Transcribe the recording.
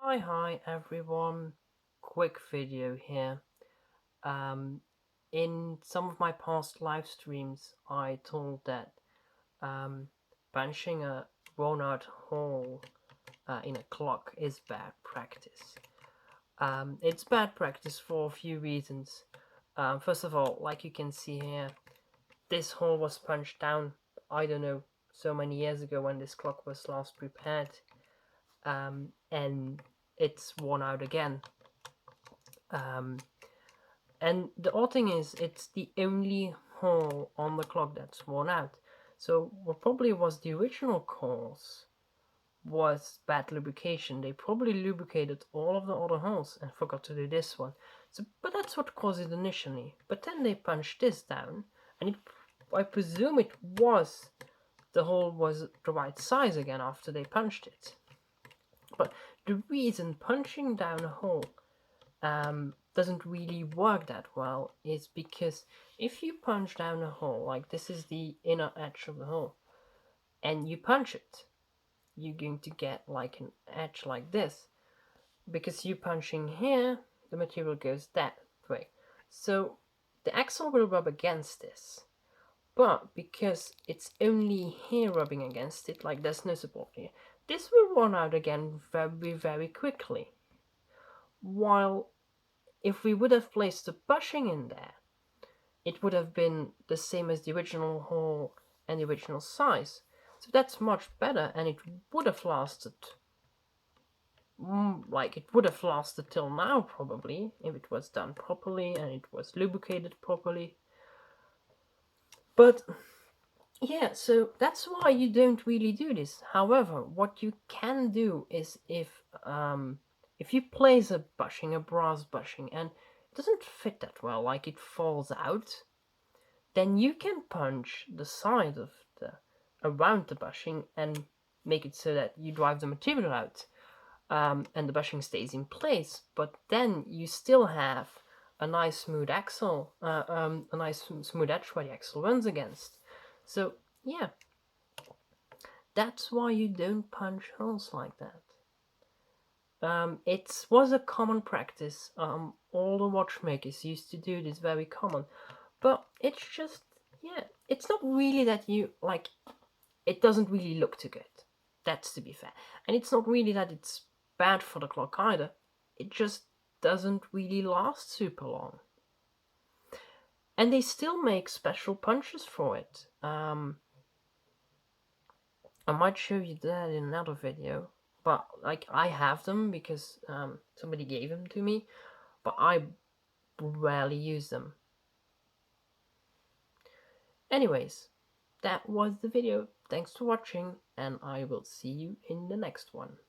Hi everyone, quick video here. In some of my past live streams I told that punching a worn out hole in a clock is bad practice. It's bad practice for a few reasons. First of all, like you can see here, this hole was punched down, I don't know, so many years ago when this clock was last prepared, and it's worn out again. And the odd thing is, it's the only hole on the clock that's worn out. So what probably was the original cause was bad lubrication. They probably lubricated all of the other holes and forgot to do this one. So, but that's what caused it initially. But then they punched this down, and I presume the hole was the right size again after they punched it. But the reason punching down a hole doesn't really work that well is because if you punch down a hole, like this is the inner edge of the hole, and you punch it, you're going to get like an edge like this. Because you punching here, the material goes that way. So the axle will rub against this. But because it's only here rubbing against it, like there's no support here, this will run out again very, very quickly. While if we would have placed the bushing in there, it would have been the same as the original hole and the original size. So that's much better, and it would have lasted, till now probably, if it was done properly and it was lubricated properly. But yeah, so that's why you don't really do this. However, what you can do is if you place a bushing, a brass bushing, and it doesn't fit that well, like it falls out, then you can punch the side of around the bushing and make it so that you drive the material out, and the bushing stays in place. But then you still have a nice smooth axle, a nice smooth edge where the axle runs against. So yeah, that's why you don't punch holes like that. It was a common practice. All the watchmakers used to do this, very common. But it's just, yeah, it's not really that you, like, it doesn't really look too good. That's to be fair. And it's not really that it's bad for the clock either. It just doesn't really last super long. And they still make special punches for it. I might show you that in another video. But, like, I have them because somebody gave them to me. But I rarely use them. Anyways, that was the video. Thanks for watching, and I will see you in the next one.